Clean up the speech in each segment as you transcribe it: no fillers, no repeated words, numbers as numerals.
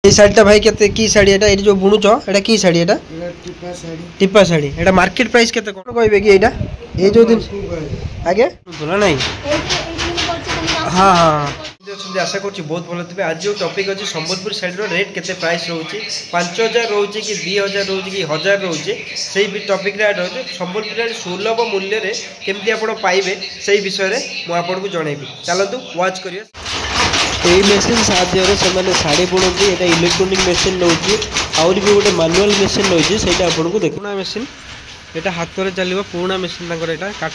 ये शाढ़ीटा भाई केते की शाढ़ी एटा एटी जो बुणुच एटा की शाढ़ी एटा टिप्पा शाढ़ी एटा मार्केट प्राइस केते कोन कहबे कि एटा ए जो दिन आगे बोला नहीं हां हां आशा कर बहुत भल थे। आज जो टॉपिक अच्छे संबलपुर साइड रेट केते प्राइस रोचे 5000 रोचे कि 2000 रोचे कि 1000 रोचे से टॉपिक रे रोचे संबलपुर सुलभ मूल्य रे केमती आपण पाइबे से विषय रे मु आपन को जणेबी। चलतु वाच करियो। यही मेसीन साहाय्य से शाढ़ी बुणती ये इलेक्ट्रोनिक मेसीन नौची आउर भी गोटे मैनुअल मेसीन नौची से आपको देख पुराना मेसीन यहाँ हाथ में चलो पुराना मेसीन यहाँ काठ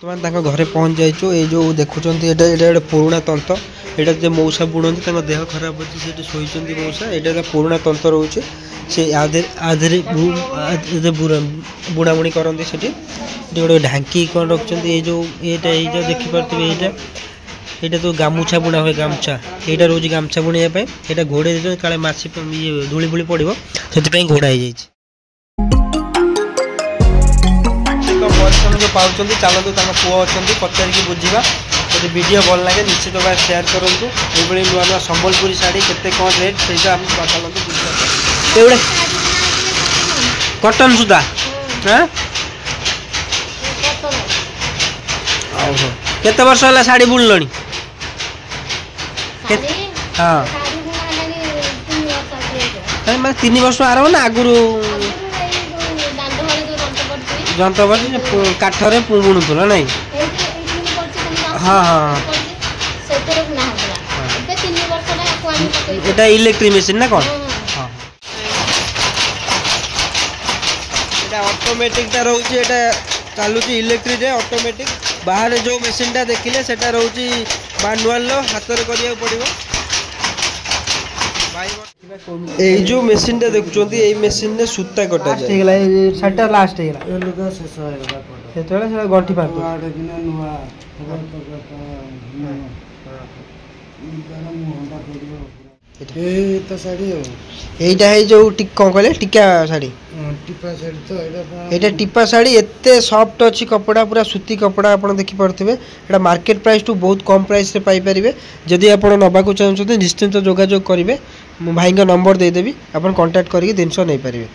तुम घरे पहुँच जाइए। ये जो देखुं ये पुराना तंत्र यहाँ जो मौसा बुणती देह खराब अच्छी से शोचती मौसा यहाँ पुराना तंत्र रोचे से आधे बुणाबुणी करती से गोटे ढांकी कौन रखते ये जो ये देखिपे यहाँ तो गामुछा बुणा हुए गामछा यहाँ रोज गामछा बुणाइवाई यहाँ घोड़े काले मासी ये धूली फूली पड़ो से घोड़ा हो जाए। परिश्रम जो पाँच चलतु पुआ अच्छा पचारिकी बुझा यदि वीडियो भल लगे निश्चित भाव शेयर करूँ। ये नुआ नुआ संबलपुरी शाढ़ी केते कौन रेट से चलतु बुझा कटन सुधा केते वर्ष है शाढ़ी बुणल हाँ मैं 3 वर्ष आरंभ ना आगुरी जंत्र काठरे बुणुल ना हाँ हाँ ये इलेक्ट्रिक मेसीन ना कौन हाँ ऑटोमेटिक रोचे चलुच इलेक्ट्रिक ऑटोमेटिक बाहर जो मेसीन टा देखिले सेटा रोची मैनुअल हाथ में करिया पड़ो। ये जो मेसीन टा देखुं ये मेसीन ने सूता कटा जाए साटा लास्ट गंठी यहीटा है जो कौन कहले टिका शाढ़ी टिप्पा शाढ़ी एत सफ्ट अच्छी कपड़ा पूरा सूती कपड़ा आप देखिपे यहाँ मार्केट प्राइस टू बहुत कम प्राइस रे पाइपर। जदि आप नवाक चाहते निश्चिंत जोगाजोग करेंगे भाई नंबर देदेवी आप कांटेक्ट करके जिनस नहीं पारे।